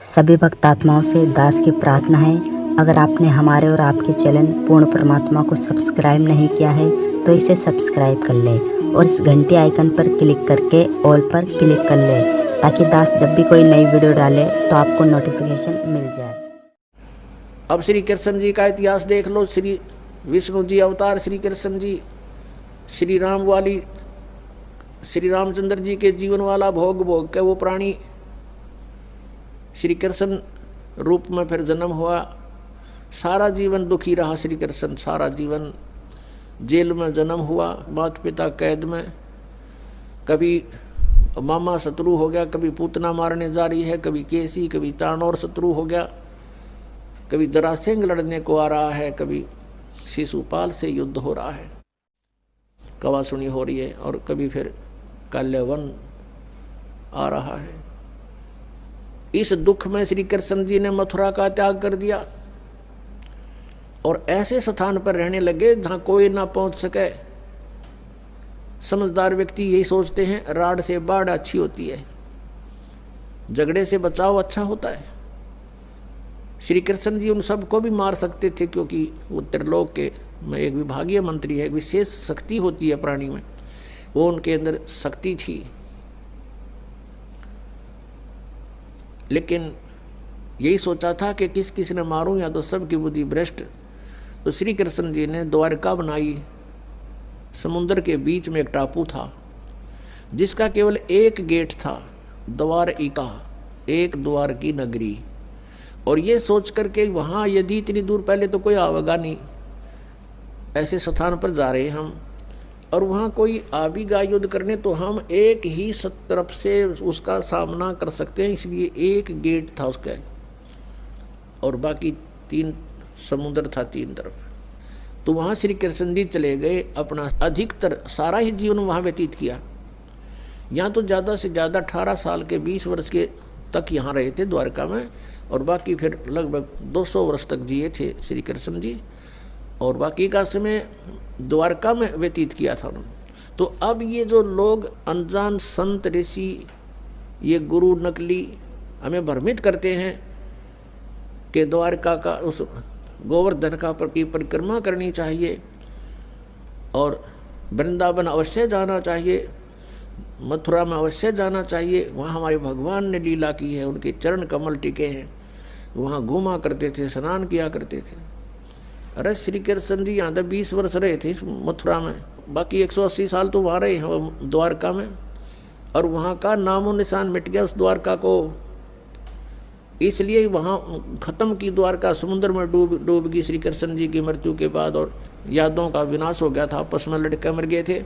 सभी भक्तात्माओं से दास की प्रार्थना है, अगर आपने हमारे और आपके चैनल पूर्ण परमात्मा को सब्सक्राइब नहीं किया है तो इसे सब्सक्राइब कर लें और इस घंटी आइकन पर क्लिक करके ऑल पर क्लिक कर लें ताकि दास जब भी कोई नई वीडियो डाले तो आपको नोटिफिकेशन मिल जाए। अब श्री कृष्ण जी का इतिहास देख लो। श्री विष्णु जी अवतार श्री कृष्ण जी, श्री राम वाली श्री रामचंद्र जी के जीवन वाला भोग भोग के वो प्राणी श्री कृष्ण रूप में फिर जन्म हुआ। सारा जीवन दुखी रहा श्री कृष्ण, सारा जीवन जेल में जन्म हुआ, माता पिता कैद में, कभी मामा शत्रु हो गया, कभी पूतना मारने जा रही है, कभी केसी, कभी तानौर शत्रु हो गया, कभी जरासेंग लड़ने को आ रहा है, कभी शिशुपाल से युद्ध हो रहा है, कवासुनी हो रही है, और कभी फिर काल्यवन आ रहा है। इस दुख में श्री कृष्ण जी ने मथुरा का त्याग कर दिया और ऐसे स्थान पर रहने लगे जहां कोई ना पहुंच सके। समझदार व्यक्ति यही सोचते हैं, राड से बाढ़ अच्छी होती है, झगड़े से बचाव अच्छा होता है। श्री कृष्ण जी उन सबको भी मार सकते थे क्योंकि वो त्रिलोक के में एक विभागीय मंत्री है, एक विशेष शक्ति होती है प्राणी में, वो उनके अंदर शक्ति थी। लेकिन यही सोचा था कि किस किस ने मारूं या तो सबकी बुद्धि भ्रष्ट। तो श्री कृष्ण जी ने द्वारका बनाई। समुद्र के बीच में एक टापू था जिसका केवल एक गेट था, द्वारिका, एक द्वार की नगरी। और ये सोच करके वहाँ यदि इतनी दूर, पहले तो कोई आवेगा नहीं, ऐसे स्थान पर जा रहे हम और वहाँ कोई आवेगा युद्ध करने तो हम एक ही तरफ से उसका सामना कर सकते हैं, इसलिए एक गेट था उसका और बाकी 3 समुद्र था 3 तरफ। तो वहाँ श्री कृष्ण जी चले गए, अपना अधिकतर सारा ही जीवन वहाँ व्यतीत किया। यहाँ तो ज़्यादा से ज़्यादा 18 साल के 20 वर्ष के तक यहाँ रहे थे द्वारका में, और बाकी फिर लगभग 200 वर्ष तक जिए थे श्री कृष्ण जी, और बाकी का समय द्वारका में व्यतीत किया था उन्होंने। तो अब ये जो लोग अनजान संत ऋषि, ये गुरु नकली हमें भ्रमित करते हैं कि द्वारका का उस गोवर्धन का की परिक्रमा करनी चाहिए और वृंदावन अवश्य जाना चाहिए, मथुरा में अवश्य जाना चाहिए, वहाँ हमारे भगवान ने लीला की है, उनके चरण कमल टिके हैं, वहाँ घूमा करते थे, स्नान किया करते थे। अरे श्री कृष्ण जी यहाँ तक 20 वर्ष रहे थे इस मथुरा में, बाकी 180 साल तो वहाँ रहे हैं द्वारका में, और वहाँ का नामो निशान मिट गया उस द्वारका को। इसलिए वहाँ खत्म की द्वारका, समुद्र में डूब गई श्री कृष्ण जी की मृत्यु के बाद, और यादों का विनाश हो गया था, आपस में लड़के मर गए थे,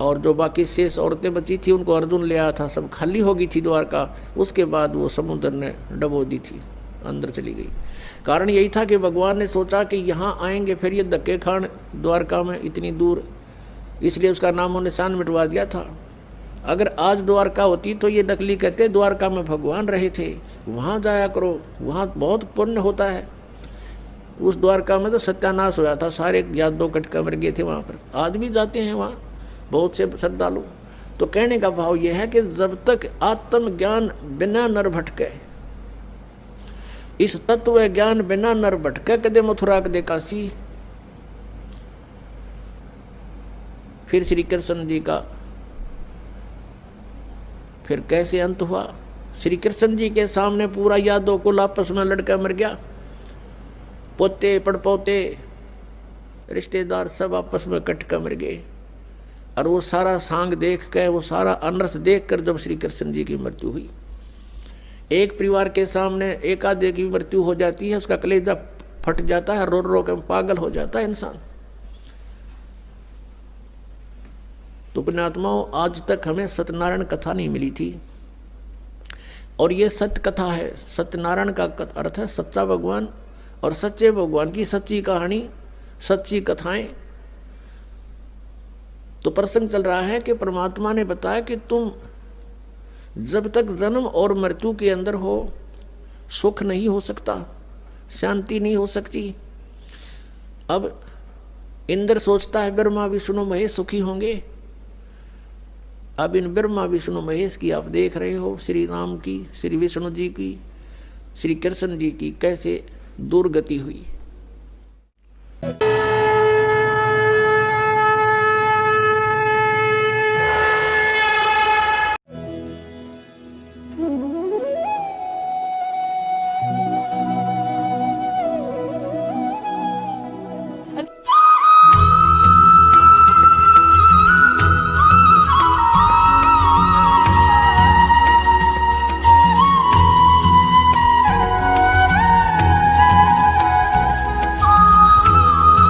और जो बाकी शेष औरतें बची थी उनको अर्जुन ले आया था, सब खाली हो गई थी द्वारका। उसके बाद वो समुद्र ने डबो दी थी, अंदर चली गई। कारण यही था कि भगवान ने सोचा कि यहाँ आएंगे फिर ये धक्के खान द्वारका में इतनी दूर, इसलिए उसका नामो निशान मिटवा दिया था। अगर आज द्वारका होती तो ये नकली कहते द्वारका में भगवान रहे थे, वहाँ जाया करो, वहाँ बहुत पुण्य होता है। उस द्वारका में तो सत्यानाश होया था, सारे यादव कटका मर गए थे वहाँ पर। आज भी जाते हैं वहाँ बहुत से श्रद्धालु। तो कहने का भाव यह है कि जब तक आत्मज्ञान बिना नर भटके, इस तत्व ज्ञान बिना नर भटके, कदे मथुरा कदे काशी। फिर श्री कृष्ण जी का फिर कैसे अंत हुआ? श्री कृष्ण जी के सामने पूरा यादव कुल आपस में लड़का मर गया, पोते पड़पोते रिश्तेदार सब आपस में कटका मर गए। और वो सारा सांग देख कर, वो सारा अनर्थ देख कर जब श्री कृष्ण जी की मृत्यु हुई, एक परिवार के सामने एक आधे की मृत्यु हो जाती है, उसका कलेजा फट जाता है, रो रो के पागल हो जाता है इंसान। तो पुण्यात्माओं, आज तक हमें सत्यनारायण कथा नहीं मिली थी, और ये सत्य कथा है। सत्यनारायण का अर्थ है सच्चा भगवान, और सच्चे भगवान की सच्ची कहानी, सच्ची कथाएं। तो प्रसंग चल रहा है कि परमात्मा ने बताया कि तुम जब तक जन्म और मृत्यु के अंदर हो, सुख नहीं हो सकता, शांति नहीं हो सकती। अब इंद्र सोचता है ब्रह्मा विष्णु महेश सुखी होंगे। अब इन ब्रह्मा विष्णु महेश की आप देख रहे हो, श्री राम की, श्री विष्णु जी की, श्री कृष्ण जी की कैसे दुर्गति हुई।